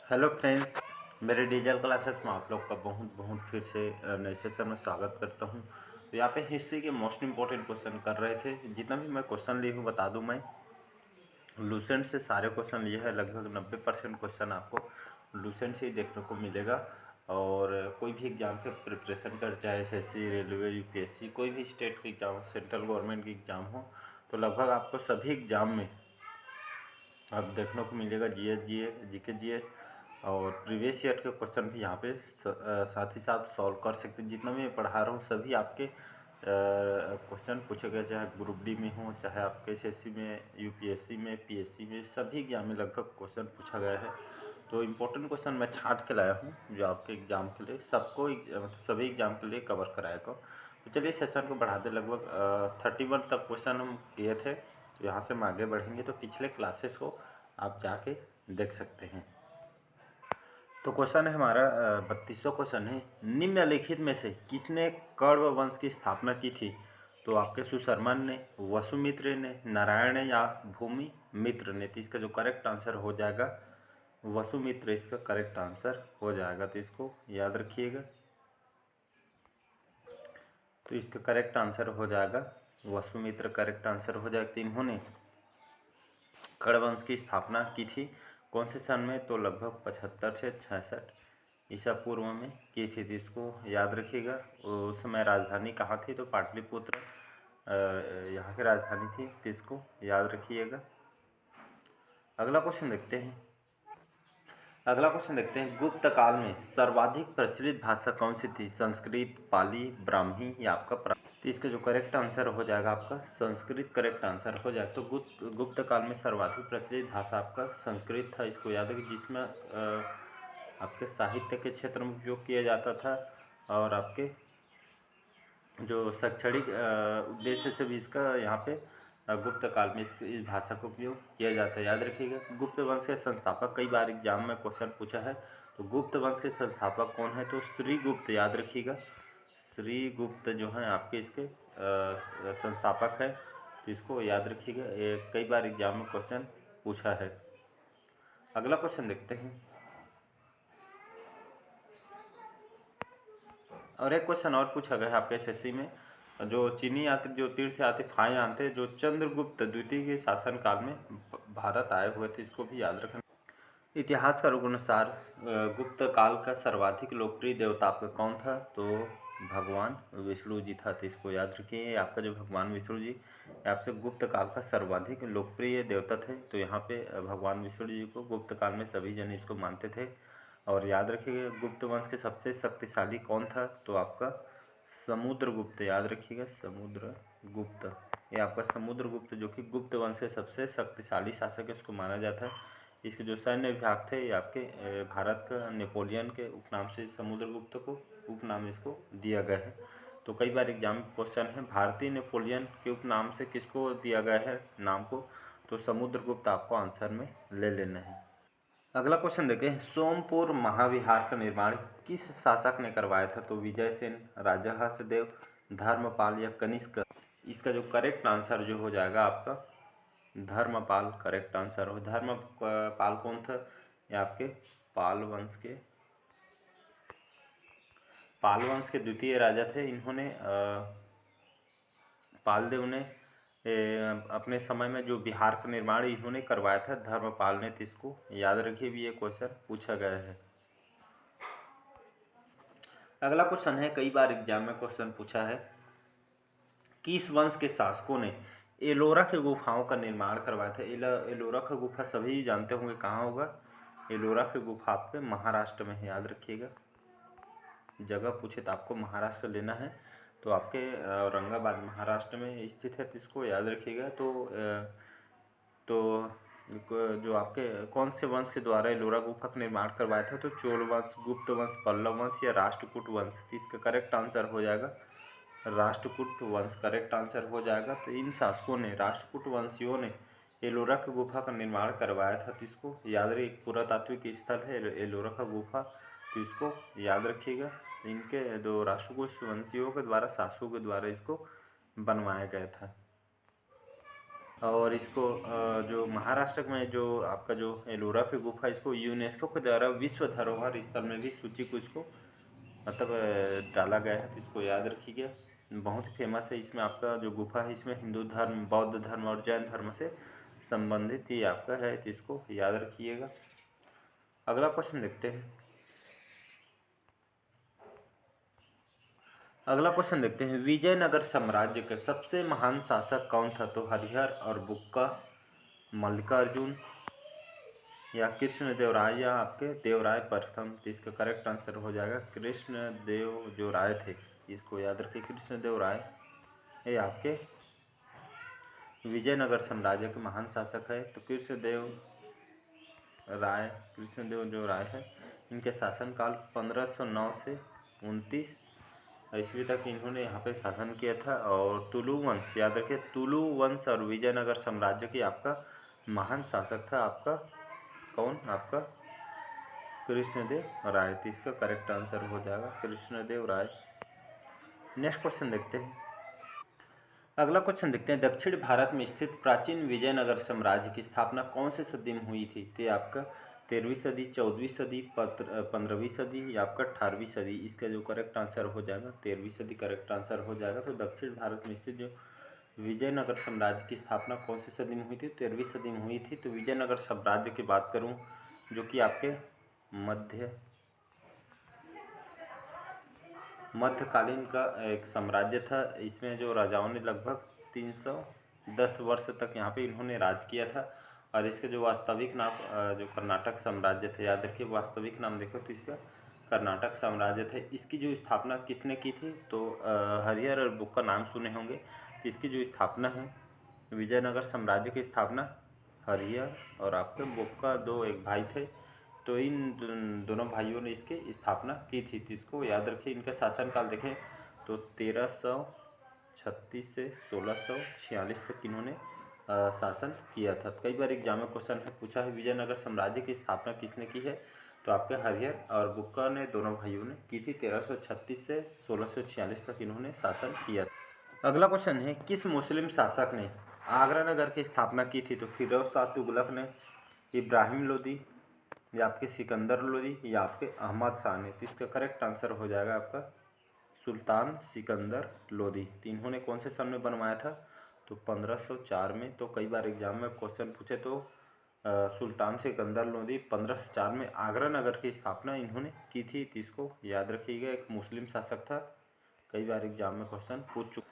Hello friends, मेरे digital classes में आप लोग का बहुत बहुत फिर से नए सेशन में स्वागत करता हूं। तो यहाँ पे हिस्ट्री के मोस्ट इम्पोर्टेंट क्वेश्चन कर रहे थे। जितना भी मैं क्वेश्चन ली हूँ बता दूं, मैं लूसेंट से सारे क्वेश्चन लिए हैं। लगभग 90% क्वेश्चन आपको लूसेंट से ही देखने को मिलेगा। और कोई भी एग्ज़ाम के प्रिपरेशन कर, चाहे एसएससी, रेलवे, यूपीएससी, कोई भी स्टेट की एग्ज़ाम, सेंट्रल गवर्नमेंट की एग्ज़ाम हो, तो लगभग आपको सभी एग्ज़ाम में अब देखने को मिलेगा जीएस, जीके, जीएस और प्रीवियस ईयर के क्वेश्चन भी यहाँ पे साथ ही साथ सॉल्व कर सकते हैं। जितना भी मैं पढ़ा रहा हूँ सभी आपके क्वेश्चन पूछे गए, चाहे ग्रुप डी में हो, चाहे आपके एसएससी में, यूपीएससी में, पीएससी में, सभी एग्जाम में लगभग क्वेश्चन पूछा गया है। तो इम्पोर्टेंट क्वेश्चन मैं छांट के लाया हूँ जो आपके एग्ज़ाम के लिए, सबको मतलब सभी एग्ज़ाम के लिए कवर कराएगा। तो चलिए सेशन को बढ़ा दे। लगभग 31 तक क्वेश्चन हम किए थे। तो यहाँ से हम आगे बढ़ेंगे, तो पिछले क्लासेस को आप जाके देख सकते हैं। तो क्वेश्चन है हमारा 32वां क्वेश्चन है, निम्नलिखित में से किसने कण्व वंश की स्थापना की थी? तो आपके सुशर्मन ने, वसुमित्र ने, नारायण ने या भूमि मित्र ने? तो इसका जो करेक्ट आंसर हो जाएगा वसुमित्र, इसका करेक्ट आंसर हो जाएगा। तो इसको याद रखिएगा। तो इसका करेक्ट आंसर हो जाएगा वसुमित्र, करेक्ट आंसर हो जाएगा। तो इन्होंने कण्व वंश की स्थापना की थी कौन से सन में? तो लगभग 75 से 66 ईसा पूर्व में की थी। तो इसको याद रखिएगा। उस समय राजधानी कहाँ थी? तो पाटलिपुत्र यहाँ की राजधानी थी। तो इसको याद रखिएगा। अगला क्वेश्चन देखते हैं। गुप्त काल में सर्वाधिक प्रचलित भाषा कौन सी थी? संस्कृत, पाली, ब्राह्मी या आपका तो इसका जो करेक्ट आंसर हो जाएगा आपका संस्कृत, करेक्ट आंसर हो जाएगा। तो गुप्त काल में सर्वाधिक प्रचलित भाषा आपका संस्कृत था। इसको याद रखिए, जिसमें आपके साहित्य के क्षेत्र में उपयोग किया जाता था और आपके जो शैक्षणिक उद्देश्य से भी इसका यहाँ पे गुप्त काल में इस भाषा का उपयोग किया जाता है। याद रखिएगा। गुप्त वंश के संस्थापक, कई बार एग्जाम में क्वेश्चन पूछा है। तो गुप्त वंश के संस्थापक कौन है? तो श्रीगुप्त, याद रखिएगा। श्रीगुप्त जो है आपके इसके संस्थापक है। तो इसको याद रखिएगा, कई बार एग्जाम में क्वेश्चन पूछा है। अगला क्वेश्चन देखते हैं। और एक क्वेश्चन और पूछा गया है आपके एसएससी में, जो चीनी यात्री, जो तीर्थ यात्री फाहियान थे, जो चंद्रगुप्त द्वितीय के शासनकाल में भारत आए हुए थे, इसको भी याद रखना। इतिहासकारों के अनुसार गुप्त काल का सर्वाधिक लोकप्रिय देवता आपका कौन था? तो भगवान विष्णु जी था। तो इसको याद रखिए, आपका जो भगवान विष्णु जी आपसे गुप्त काल का सर्वाधिक लोकप्रिय देवता थे। तो यहाँ पे भगवान विष्णु जी को गुप्त काल में सभी जन इसको मानते थे। और याद रखिएगा, गुप्त वंश के सबसे शक्तिशाली कौन था? तो आपका समुद्रगुप्त, याद रखिएगा समुद्रगुप्त। ये आपका समुद्रगुप्त जो कि गुप्त वंश के सबसे शक्तिशाली शासक है, उसको माना जाता है। इसके जो सैन्य विभाग थे ये आपके भारत का नेपोलियन के उपनाम से समुद्रगुप्त को उपनाम इसको दिया गया है। तो कई बार एग्जाम क्वेश्चन है, भारतीय नेपोलियन के उपनाम से किसको दिया गया है नाम को? तो समुद्रगुप्त आपको आंसर में ले लेना है। अगला क्वेश्चन देखते हैं। सोमपुर महाविहार का निर्माण किस शासक ने करवाया था? तो विजयसेन, राजा हर्षदेव, धर्मपाल या कनिष्क? इसका जो करेक्ट आंसर जो हो जाएगा आपका धर्मपाल, करेक्ट आंसर हो। धर्मपाल कौन था? ये आपके पाल वंश के द्वितीय राजा थे। इन्होंने पालदेव ने अपने समय में जो बिहार का निर्माण इन्होंने करवाया था, धर्मपाल ने। तो इसको याद रखिए, भी ये क्वेश्चन पूछा गया है। अगला क्वेश्चन है, कई बार एग्जाम में क्वेश्चन पूछा है, किस वंश के शासकों ने एलोरा के गुफाओं का निर्माण करवाया था? एलोरा का गुफा सभी जानते होंगे कहाँ होगा। एलोरा की गुफा आपके महाराष्ट्र में है, याद रखिएगा। जगह पूछे तो आपको महाराष्ट्र लेना है। तो आपके औरंगाबाद महाराष्ट्र में स्थित है। तो इसको याद रखिएगा। तो जो आपके कौन से वंश के द्वारा एलोरा गुफा का निर्माण करवाया था? तो चोल वंश, गुप्त वंश, पल्लव वंश या राष्ट्रकूट वंश? तो इसका करेक्ट आंसर हो जाएगा राष्ट्रकूट वंश, करेक्ट आंसर हो जाएगा। तो इन शासकों ने, राष्ट्रकूट वंशियों ने एलोरा की गुफा का निर्माण करवाया था। तो इसको याद रखिए, पुरातात्विक स्थल है एलोरा का गुफा। तो इसको याद रखिएगा। इनके दो राष्ट्रकूट वंशियों के द्वारा, शासकों के द्वारा इसको बनवाया गया था। और इसको जो महाराष्ट्र में जो आपका जो एलोरा की गुफा, इसको यूनेस्को के द्वारा विश्व धरोहर स्थल में भी सूची को इसको मतलब डाला गया है, तो इसको याद रखिएगा। बहुत ही फेमस है। इसमें आपका जो गुफा है, इसमें हिंदू धर्म, बौद्ध धर्म और जैन धर्म से संबंधित ये आपका है, तो इसको याद रखिएगा। अगला क्वेश्चन देखते हैं। अगला क्वेश्चन देखते हैं, विजयनगर साम्राज्य के सबसे महान शासक कौन था? तो हरिहर और बुक्का, मल्लिकार्जुन या कृष्णदेवराय या आपके देवराय प्रथम। तो इसका करेक्ट आंसर हो जाएगा कृष्णदेव जो राय थे, इसको याद रखिए। कृष्णदेव राय ये आपके विजयनगर साम्राज्य के महान शासक है। तो कृष्णदेव जो राय है, इनके शासनकाल 1509 से 29 ईस्वी तक इन्होंने यहाँ पे शासन किया था। और तुलु वंश, याद रखिए, तुलु वंश और विजयनगर साम्राज्य की आपका महान शासक था आपका कौन? आपका कृष्णदेव राय। तो इसका करेक्ट आंसर हो जाएगा कृष्णदेव राय। नेक्स्ट क्वेश्चन देखते हैं। अगला क्वेश्चन देखते हैं, दक्षिण भारत में स्थित प्राचीन विजयनगर साम्राज्य की स्थापना कौन से सदी में हुई थी? तो आपका 13वीं सदी, 14वीं सदी, 15वीं सदी या आपका 18वीं सदी। इसका जो करेक्ट आंसर हो जाएगा 13वीं सदी करेक्ट आंसर हो जाएगा। तो दक्षिण भारत में स्थित जो विजयनगर साम्राज्य की स्थापना कौन सी सदी में हुई थी? 13वीं सदी में हुई थी। तो विजयनगर साम्राज्य की बात करूँ, जो कि आपके मध्यकालीन का एक साम्राज्य था। इसमें जो राजाओं ने लगभग 310 वर्ष तक यहाँ पे इन्होंने राज किया था। और इसके जो वास्तविक नाम जो कर्नाटक साम्राज्य थे, याद रखिए वास्तविक नाम देखो तो इसका कर्नाटक साम्राज्य थे। इसकी जो स्थापना किसने की थी? तो हरिहर और बुक्का नाम सुने होंगे। इसकी जो स्थापना है, विजयनगर साम्राज्य की स्थापना हरिहर और आपके बुक्का दो एक भाई थे, तो इन दोनों भाइयों ने इसकी स्थापना की थी। तो इसको याद रखिए। इनका शासनकाल देखें तो 1336 से 1646 तक इन्होंने शासन किया था। कई बार एग्जाम में क्वेश्चन है पूछा है, विजयनगर साम्राज्य की स्थापना किसने की है? तो आपके हरिहर और बुक्का ने, दोनों भाइयों ने की थी। 1336 से 1646 तक इन्होंने शासन किया था। अगला क्वेश्चन है, किस मुस्लिम शासक ने आगरा नगर की स्थापना की थी? तो फिरोज शाह तुगलक ने, इब्राहिम लोदी या आपके सिकंदर लोदी या आपके अहमद शाह ने। तो इसका करेक्ट आंसर हो जाएगा आपका सुल्तान सिकंदर लोदी। तो इन्होंने कौन से सन में बनवाया था? तो 1504 में। तो कई बार एग्जाम में क्वेश्चन पूछे तो सुल्तान सिकंदर लोदी 1504 में आगरा नगर की स्थापना इन्होंने की थी। तो इसको याद रखिएगा, एक मुस्लिम शासक था। कई बार एग्जाम में क्वेश्चन पूछ चुका।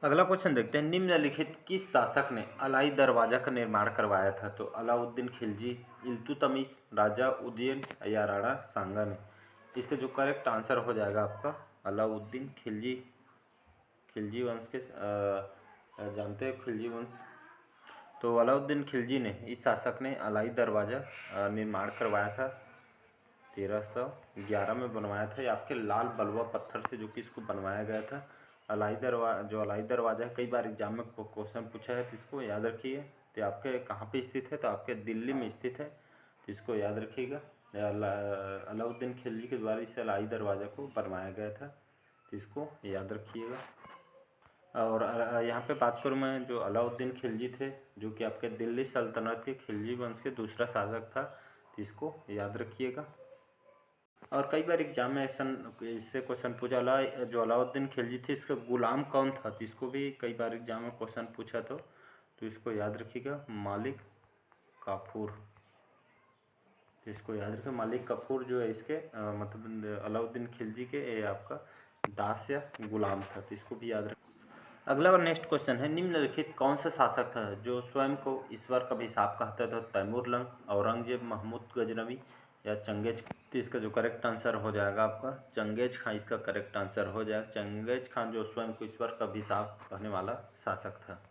अगला क्वेश्चन देखते हैं, निम्नलिखित किस शासक ने अलाई दरवाजा का निर्माण करवाया था? तो अलाउद्दीन खिलजी, इल्तुतमिश, राजा उदयन या राणा सांगा ने। इसका जो करेक्ट आंसर हो जाएगा आपका अलाउद्दीन खिलजी। खिलजी वंश के जानते हैं खिलजी वंश। तो अलाउद्दीन खिलजी ने, इस शासक ने अलाई दरवाज़ा निर्माण करवाया था। 1311 में बनवाया था। ये आपके लाल बलुआ पत्थर से जो कि इसको बनवाया गया था। अलाई दरवाज़ा है, कई बार एग्जाम में क्वेश्चन पूछा है, तो इसको याद रखिए। तो आपके कहाँ पे स्थित है? तो आपके दिल्ली में स्थित है। तो इसको याद रखिएगा। अलाउद्दीन खिलजी के द्वारा इस अलाई दरवाज़ा को बनवाया गया था। तो इसको याद रखिएगा। और यहाँ पे बात करूँ मैं, जो अलाउद्दीन खिलजी थे, जो कि आपके दिल्ली सल्तनत के खिलजी वंश के दूसरा शासक था। तो इसको याद रखिएगा। और कई बार एग्जाम में इससे क्वेश्चन पूछा, जो अलाउद्दीन खिलजी थे, इसका गुलाम कौन था? तो इसको भी कई बार एग्जाम में क्वेश्चन पूछा तो इसको याद रखिएगा, मालिक काफूर। तो इसको याद रखिए, मालिक काफूर जो है इसके मतलब अलाउद्दीन खिलजी के आपका दास या गुलाम था। तो इसको भी याद रखिए। अगला और नेक्स्ट क्वेश्चन है, निम्नलिखित कौन सा शासक था जो स्वयं को ईश्वर का अभिशाप कहता था? तैमूर लंग, औरंगजेब, महमूद गजनवी या चंगेज। तो इसका जो करेक्ट आंसर हो जाएगा आपका चंगेज खां। इसका करेक्ट आंसर हो जाएगा चंगेज खां, जो स्वयं को ईश्वर का अभिशाप कहने वाला शासक था।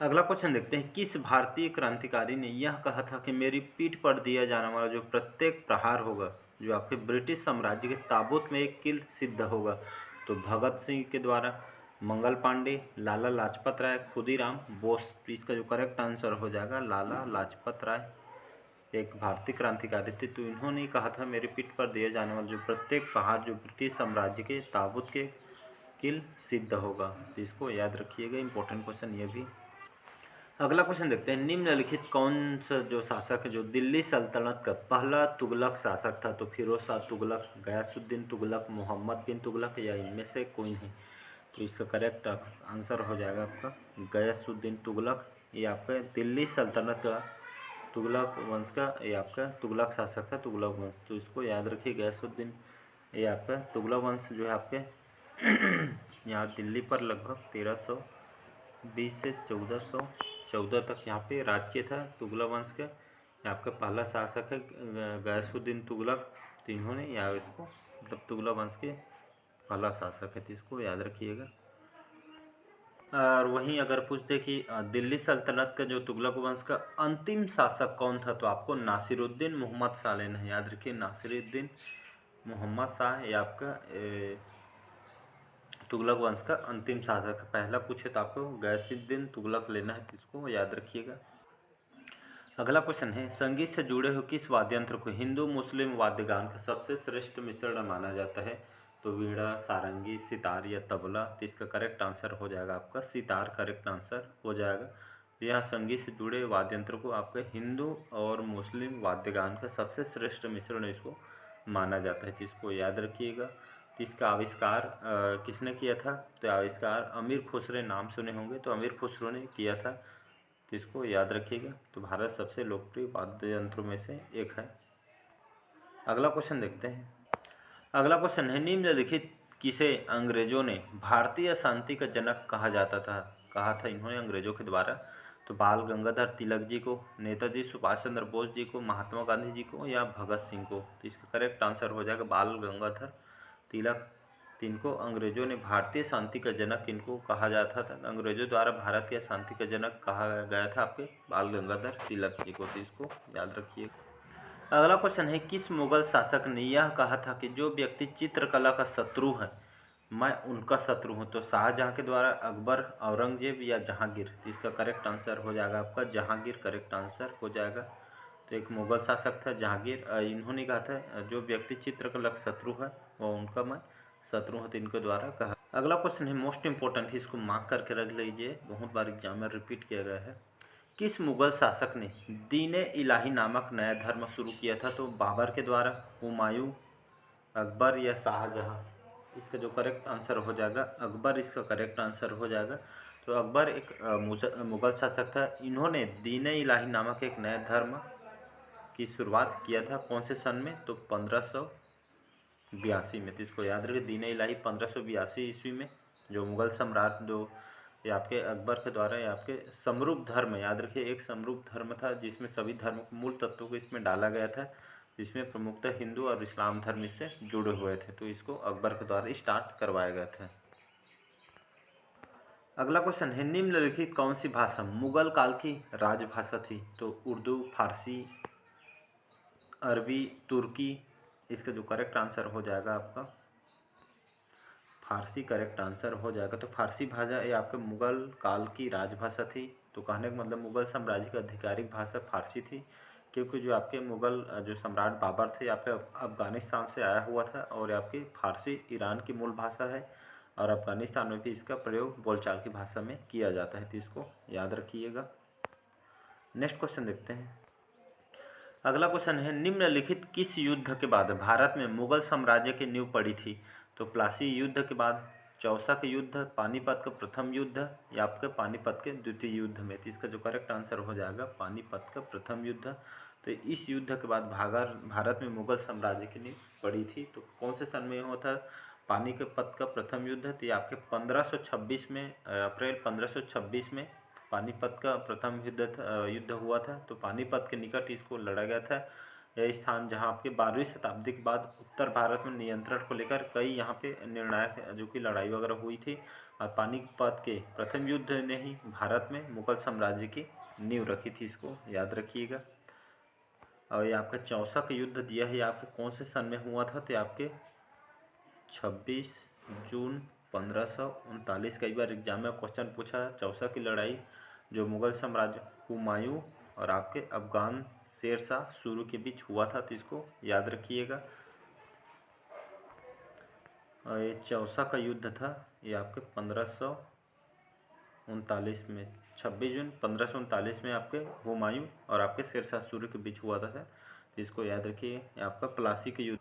अगला क्वेश्चन देखते हैं, किस भारतीय क्रांतिकारी ने यह कहा था कि मेरी पीठ पर दिया जाने वाला जो प्रत्येक प्रहार होगा, जो आपके ब्रिटिश साम्राज्य के ताबूत में एक किल सिद्ध होगा? तो भगत सिंह के द्वारा, मंगल पांडे, लाला लाजपत राय, खुदीराम बोस। तो इसका जो करेक्ट आंसर हो जाएगा लाला लाजपत राय, एक भारतीय क्रांतिकारी थे। तो इन्होंने कहा था मेरे पीठ पर दिए जाने वाला जो प्रत्येक पहाड़ जो ब्रिटिश साम्राज्य के ताबूत के किल सिद्ध होगा। तो इसको याद रखिएगा, इंपॉर्टेंट क्वेश्चन ये भी। अगला क्वेश्चन देखते हैं, निम्नलिखित कौन सा जो शासक है जो दिल्ली सल्तनत का पहला तुगलक शासक था? तो फिरोज शाह तुगलक, गयासुद्दीन तुगलक, मोहम्मद बिन तुगलक या इनमें से कोई नहीं। तो इसका करेक्ट आंसर हो जाएगा आपका गयासुद्दीन तुगलक। ये आपका दिल्ली सल्तनत का तुगलक वंश का ये आपका तुगलक शासक था, तुगलक वंश। तो इसको याद रखिए, गयासुद्दीन। ये आपका तुगलक वंश जो है आपके यहाँ दिल्ली पर लगभग 1320 से 1414 तक यहाँ पे राज किया था तुगलक वंश का। ये आपका पहला शासक है गयासुद्दीन तुगलक। तो इन्होंने यहाँ इसको मतलब तुगलक वंश के पहला शासक है, तो इसको याद रखिएगा। और वहीं अगर पूछते कि दिल्ली सल्तनत का जो तुगलक वंश का अंतिम शासक कौन था? तो आपको नासिरुद्दीन मोहम्मद शाह लेना है, याद रखिए नासिरुद्दीन मोहम्मद शाह ये आपका तुगलक वंश का अंतिम शासक है। पहला पूछे तो आपको गयासुद्दीन तुगलक लेना है, तो इसको याद रखिएगा। अगला क्वेश्चन है, संगीत से जुड़े हुए किस वाद्य यंत्र को हिंदू मुस्लिम वाद्यगान का सबसे श्रेष्ठ मिश्रण माना जाता है? तो वीणा, सारंगी, सितार या तबला। तो इसका करेक्ट आंसर हो जाएगा आपका सितार, करेक्ट आंसर हो जाएगा। तो यहाँ संगीत से जुड़े वाद्य यंत्र को आपके हिंदू और मुस्लिम वाद्यगान का सबसे श्रेष्ठ मिश्रण इसको माना जाता है, तो इसको याद रखिएगा। तो इसका आविष्कार किसने किया था? तो आविष्कार अमीर खुसरो, नाम सुने होंगे, तो अमीर खुसरो ने किया था, तो इसको याद रखिएगा। तो भारत सबसे लोकप्रिय वाद्य यंत्रों में से एक है। अगला क्वेश्चन देखते हैं। अगला क्वेश्चन है, निम्नलिखित किसे अंग्रेजों ने भारतीय शांति का जनक कहा जाता था? कहा था इन्होंने अंग्रेजों के द्वारा? तो बाल गंगाधर तिलक जी को, नेताजी सुभाष चंद्र बोस जी को, महात्मा गांधी जी को या भगत सिंह को। तो इसका करेक्ट आंसर हो जाएगा बाल गंगाधर तिलक। इनको अंग्रेजों ने भारतीय शांति का जनक इनको कहा जाता था, अंग्रेजों द्वारा भारत के शांति का जनक कहा गया था आपके बाल गंगाधर तिलक जी को, तो इसको याद रखिए। अगला क्वेश्चन है, किस मुगल शासक ने यह कहा था कि जो व्यक्ति चित्रकला का शत्रु है मैं उनका शत्रु हूँ? तो शाहजहाँ के द्वारा, अकबर, औरंगजेब या जहांगीर। तो इसका करेक्ट आंसर हो जाएगा आपका जहांगीर, करेक्ट आंसर हो जाएगा। तो एक मुगल शासक था जहांगीर, इन्होंने कहा था जो व्यक्ति चित्रकला का शत्रु है वो उनका मैं शत्रु हूँ, तो इनके द्वारा कहा। अगला क्वेश्चन है मोस्ट इंपॉर्टेंट है, इसको मार्क करके रख लीजिए, बहुत बार एग्जाम में रिपीट किया गया है। किस मुगल शासक ने दीन इलाही नामक नया धर्म शुरू किया था? तो बाबर के द्वारा, हुमायूं, अकबर या शाहजहाँ। इसका जो करेक्ट आंसर हो जाएगा अकबर, इसका करेक्ट आंसर हो जाएगा। तो अकबर एक मुगल शासक था, इन्होंने दीन इलाही नामक एक नया धर्म की शुरुआत किया था कौन से सन में? तो 1582 में। तो इसको याद रखिए दीन इलाही 1582 ईस्वी में। जो मुगल सम्राट जो ये आपके अकबर के द्वारा ये आपके समरूप धर्म, याद रखिए एक समरूप धर्म था जिसमें सभी धर्म के मूल तत्वों को इसमें डाला गया था, जिसमें प्रमुखतः हिंदू और इस्लाम धर्म इससे जुड़े हुए थे, तो इसको अकबर के द्वारा स्टार्ट करवाया गया था। अगला क्वेश्चन है, निम्नलिखित कौन सी भाषा मुगल काल की राजभाषा थी? तो उर्दू, फारसी, अरबी, तुर्की। इसका जो करेक्ट आंसर हो जाएगा आपका फारसी, करेक्ट आंसर हो जाएगा। तो फारसी भाषा ये आपके मुगल काल की राजभाषा थी। तो कहने का मतलब मुगल साम्राज्य की आधिकारिक भाषा फारसी थी, क्योंकि जो आपके मुगल जो सम्राट बाबर थे आपके अफ़गानिस्तान से आया हुआ था, और आपकी फारसी ईरान की मूल भाषा है, और अफ़गानिस्तान में भी इसका प्रयोग बोलचाल की भाषा में किया जाता है, तो इसको याद रखिएगा। नेक्स्ट क्वेश्चन देखते हैं। अगला क्वेश्चन है, निम्नलिखित किस युद्ध के बाद भारत में मुगल साम्राज्य की नींव पड़ी थी? तो प्लासी युद्ध के बाद, चौसा के युद्ध, पानीपत का प्रथम युद्ध या आपके पानीपत के द्वितीय युद्ध में। तो इसका जो करेक्ट आंसर हो जाएगा पानीपत का प्रथम युद्ध। तो इस युद्ध के बाद भारत में मुगल साम्राज्य की नींव पड़ी थी। तो कौन से सन में हुआ था पानीपत का प्रथम युद्ध? तो ये आपके 1526 में, अप्रैल 1526 में पानीपत का प्रथम युद्ध हुआ था। तो पानीपत के निकट इसको लड़ा गया था। यह स्थान जहां आपके 12वीं शताब्दी के बाद उत्तर भारत में नियंत्रण को लेकर कई यहाँ पे निर्णायक जो कि लड़ाई वगैरह हुई थी, और पानीपत के प्रथम युद्ध ने ही भारत में मुगल साम्राज्य की नींव रखी थी, इसको याद रखिएगा। और ये आपका चौसा का युद्ध दिया है, आपके कौन से सन में हुआ था? तो आपके 26 जून 1539। कई बार एग्जाम में क्वेश्चन पूछा चौसा की लड़ाई जो मुगल साम्राज्य हुमायूं और आपके अफगान शेरशाह शुरू के बीच हुआ था, तो इसको याद रखिएगा। और ये चौसा का युद्ध था, ये आपके 1500 1939 में, 26 जून 1539 में आपके हुमायूं और आपके शेरशाह सूरी के बीच हुआ था। इसको याद रखिए। आपका प्लासी का युद्ध,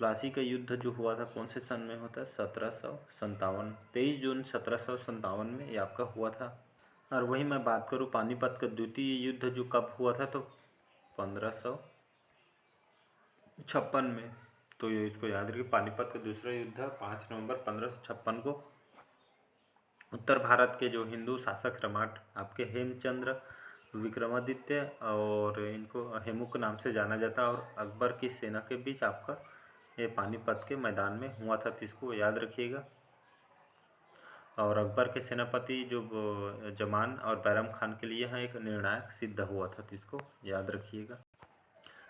प्लासी का युद्ध जो हुआ था कौन से सन में होता है? 1757, 23 जून 1757 में ये आपका हुआ था। और वही मैं बात करूँ पानीपत का द्वितीय युद्ध जो कब हुआ था, तो 1556 में। तो ये इसको याद रखिए, पानीपत का दूसरा युद्ध 5 नवंबर 1556 को उत्तर भारत के जो हिंदू शासक सम्राट आपके हेमचंद्र विक्रमादित्य और इनको हेमू के नाम से जाना जाता है, और अकबर की सेना के बीच आपका ये पानीपत के मैदान में हुआ था। तो इसको याद रखिएगा। और अकबर के सेनापति जो जमान और बैरम खान के लिए यहाँ एक निर्णायक सिद्ध हुआ था। तो इसको याद रखिएगा।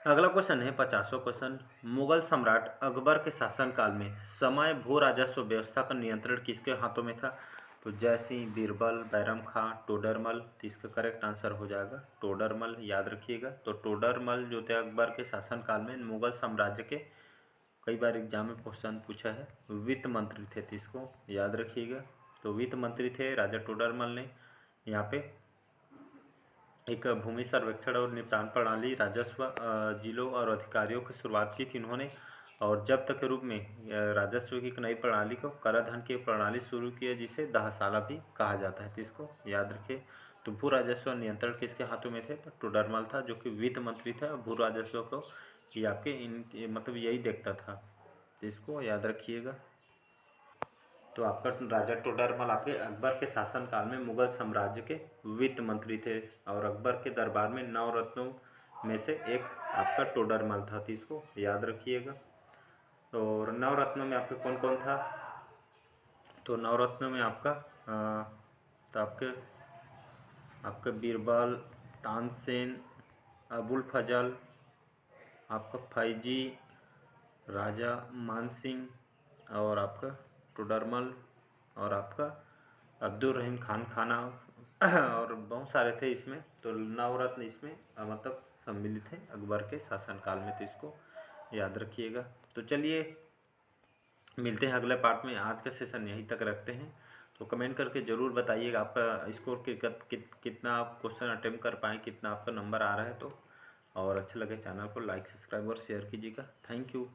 अगला क्वेश्चन है 50वां क्वेश्चन। मुगल सम्राट अकबर के शासनकाल में समय भू राजस्व व्यवस्था का नियंत्रण किसके हाथों में था? तो जय सिंह, बीरबल, बैरम खां, टोडरमल। तो इसका करेक्ट आंसर हो जाएगा टोडरमल। याद रखिएगा। तो टोडरमल जो थे अकबर के शासनकाल में मुगल साम्राज्य के, कई बार एग्जाम में क्वेश्चन पूछा है, वित्त मंत्री थे। तो इसको याद रखिएगा। तो वित्त मंत्री थे राजा टोडरमल ने। यहाँ पे एक भूमि सर्वेक्षण और निपटान प्रणाली, राजस्व, जिलों और अधिकारियों की शुरुआत की थी उन्होंने। और जब्त के रूप में राजस्व की एक नई प्रणाली को कराधान की प्रणाली शुरू की है, जिसे दहसाला भी कहा जाता है। तो इसको याद रखिए। तो भू राजस्व नियंत्रण किसके हाथों में थे? तो टोडरमल था, जो कि वित्त मंत्री था। भू राजस्व को ये आपके मतलब यही देखता था। तो इसको याद रखिएगा। तो आपका राजा टोडरमल आपके अकबर के शासनकाल में मुगल साम्राज्य के वित्त मंत्री थे, और अकबर के दरबार में नवरत्नों में से एक आपका टोडरमल था। तो इसको याद रखिएगा। और नवरत्नों में आपके कौन कौन था? तो नवरत्नों में आपका तो आपके बीरबल, तानसेन, अबुल फजल, आपका फैजी, राजा मानसिंह, और आपका टोडरमल, और आपका अब्दुल रहीम खान खाना, और बहुत सारे थे इसमें। तो नवरत्न इसमें मतलब सम्मिलित है अकबर के शासनकाल में। तो इसको याद रखिएगा। तो चलिए मिलते हैं अगले पार्ट में। आज का सेशन यहीं तक रखते हैं। तो कमेंट करके ज़रूर बताइएगा आपका स्कोर कितना आप क्वेश्चन अटेम्प्ट कर पाएँ, कितना आपका नंबर आ रहा है। तो और अच्छा लगे चैनल को लाइक, सब्सक्राइब और शेयर कीजिएगा। Thank you.